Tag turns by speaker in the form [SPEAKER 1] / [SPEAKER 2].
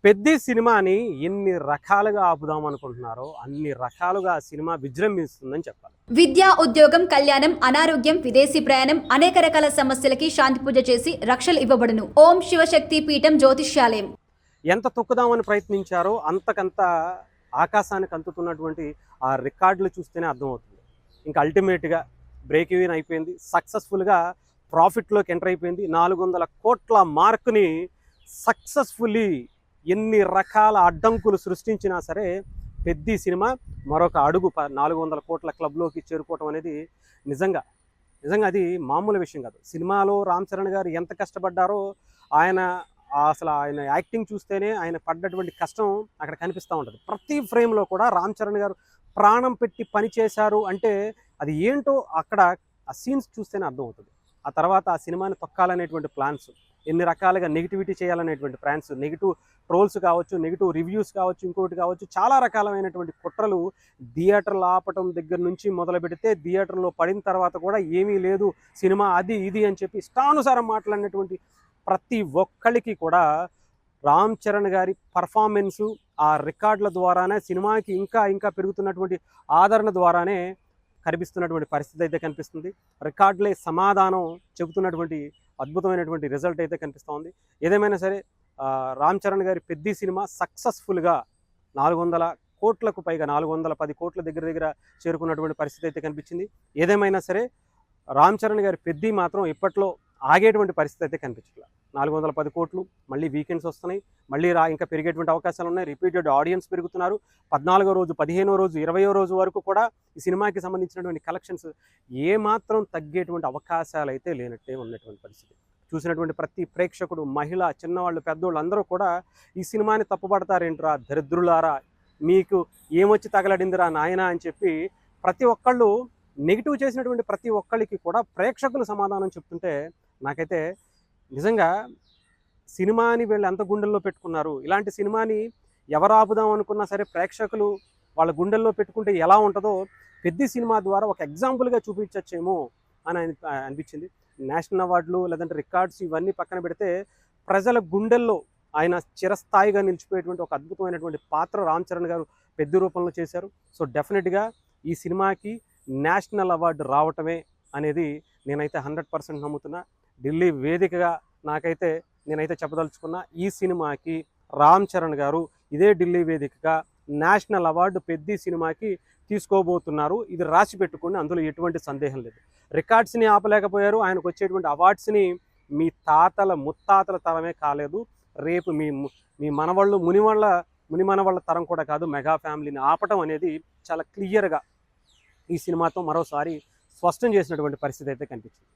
[SPEAKER 1] పెద్ది సినిమాని ఎన్ని రకాలుగా ఆపుదాం అనుకుంటున్నారో అన్ని రకాలుగా ఆ సినిమా విజృంభిస్తుందని చెప్పాలి.
[SPEAKER 2] విద్య, ఉద్యోగం, కళ్యాణం, అనారోగ్యం, విదేశీ ప్రయాణం, అనేక రకాల సమస్యలకి శాంతి పూజ చేసి రక్షలు ఇవ్వబడును. ఓం శివశక్తి పీఠం జ్యోతిష్యాలయం.
[SPEAKER 1] ఎంత తొక్కుదామని ప్రయత్నించారో అంతకంత ఆకాశానికి అందుతున్నటువంటి ఆ రికార్డులు చూస్తేనే అర్థమవుతుంది. ఇంకా అల్టిమేట్గా బ్రేక్ ఈవెన్ అయిపోయింది, సక్సెస్ఫుల్గా ప్రాఫిట్లోకి ఎంటర్ అయిపోయింది. 400 కోట్ల మార్కుని సక్సెస్ఫుల్లీ ఎన్ని రకాల అడ్డంకులు సృష్టించినా సరే పెద్ది సినిమా మరొక అడుగు 400 కోట్ల క్లబ్లోకి చేరుకోవటం అనేది నిజంగా అది మామూలు విషయం కాదు. సినిమాలో రామ్ చరణ్ గారు ఎంత కష్టపడ్డారో అసలు ఆయన యాక్టింగ్ చూస్తేనే ఆయన పడ్డటువంటి కష్టం అక్కడ కనిపిస్తూ ఉంటుంది. ప్రతి ఫ్రేమ్లో కూడా రామ్ చరణ్ గారు ప్రాణం పెట్టి పనిచేశారు అంటే అది ఏంటో అక్కడ ఆ సీన్స్ చూస్తేనే అర్థమవుతుంది. ఆ తర్వాత ఆ సినిమాని తొక్కాలనేటువంటి ప్లాన్స్, ఎన్ని రకాలుగా నెగిటివిటీ చేయాలనేటువంటి ప్లాన్స్, నెగిటివ్ ట్రోల్స్ కావచ్చు, నెగిటివ్ రివ్యూస్ కావచ్చు, ఇంకోటి కావచ్చు, చాలా రకాలైనటువంటి కుట్రలు థియేటర్లు ఆపటం దగ్గర నుంచి మొదలు పెడితే థియేటర్లో పడిన తర్వాత కూడా ఏమీ లేదు సినిమా అది ఇది అని చెప్పి ఇష్టానుసారం మాట్లాడినటువంటి ప్రతి ఒక్కరికి కూడా రామ్ చరణ్ గారి పర్ఫార్మెన్సు ఆ రికార్డుల ద్వారానే సినిమాకి ఇంకా పెరుగుతున్నటువంటి ఆదరణ ద్వారానే కనిపిస్తున్నటువంటి పరిస్థితి అయితే కనిపిస్తుంది. రికార్డులే సమాధానం చెబుతున్నటువంటి అద్భుతమైనటువంటి రిజల్ట్ అయితే కనిపిస్తూ ఉంది. ఏదేమైనా సరే రామ్ చరణ్ గారి పెద్ది సినిమా సక్సెస్ఫుల్గా 400 కోట్లకు పైగా 410 కోట్ల దగ్గర చేరుకున్నటువంటి పరిస్థితి అయితే కనిపించింది. ఏదేమైనా సరే రామ్ చరణ్ గారి పెద్ది మాత్రం ఇప్పట్లో ఆగేటువంటి పరిస్థితి అయితే కనిపించట్లేదు. 410 కోట్లు మళ్ళీ వీకెండ్స్ వస్తున్నాయి, మళ్ళీ ఇంకా పెరిగేటువంటి అవకాశాలు ఉన్నాయి. రిపీటెడ్ ఆడియన్స్ పెరుగుతున్నారు. 14వ రోజు, 15వ రోజు, 20వ రోజు వరకు కూడా ఈ సినిమాకి సంబంధించినటువంటి కలెక్షన్స్ ఏమాత్రం తగ్గేటువంటి అవకాశాలు అయితే లేనట్టే ఉన్నటువంటి పరిస్థితి. చూసినటువంటి ప్రతి ప్రేక్షకుడు, మహిళ, చిన్నవాళ్ళు, పెద్దోళ్ళు అందరూ కూడా ఈ సినిమాని తప్పుపడతారేంట్రా దరిద్రులారా, మీకు ఏమొచ్చి తగలడిందిరా నాయన అని చెప్పి ప్రతి ఒక్కళ్ళు నెగిటివ్ చేసినటువంటి ప్రతి ఒక్కళ్ళకి కూడా ప్రేక్షకులు సమాధానం చెప్తుంటే నాకైతే నిజంగా సినిమాని వీళ్ళు ఎంత గుండెల్లో పెట్టుకున్నారు, ఇలాంటి సినిమాని ఎవరు ఆపుదాం అనుకున్నా సరే ప్రేక్షకులు వాళ్ళ గుండెల్లో పెట్టుకుంటే ఎలా ఉంటుందో పెద్ది సినిమా ద్వారా ఒక ఎగ్జాంపుల్గా చూపించచ్చేమో అని అనిపించింది. నేషనల్ అవార్డులు లేదంటే రికార్డ్స్ ఇవన్నీ పక్కన పెడితే ప్రజల గుండెల్లో ఆయన చిరస్థాయిగా నిలిచిపోయేటువంటి ఒక అద్భుతమైనటువంటి పాత్ర రామ్ చరణ్ గారు పెద్ది రూపంలో చేశారు. సో డెఫినెట్గా ఈ సినిమాకి నేషనల్ అవార్డు రావటమే అనేది నేనైతే 100% నమ్ముతున్నా. ఢిల్లీ వేదికగా నేనైతే చెప్పదలుచుకున్నా, ఈ సినిమాకి రామ్ చరణ్ గారు ఇదే ఢిల్లీ వేదికగా నేషనల్ అవార్డు పెద్ది సినిమాకి తీసుకోబోతున్నారు. ఇది రాసి పెట్టుకుని అందులో ఎటువంటి సందేహం లేదు. రికార్డ్స్ని ఆపలేకపోయారు, ఆయనకు వచ్చేటువంటి అవార్డ్స్ని మీ తాతల ముత్తాతల తరమే కాలేదు, రేపు మీ మనవాళ్ళు మునిమనవాళ్ళ తరం కూడా కాదు. మెగా ఫ్యామిలీని ఆపటం అనేది చాలా క్లియర్గా ఈ సినిమాతో మరోసారి స్పష్టం చేసినటువంటి పరిస్థితి అయితే కనిపించింది.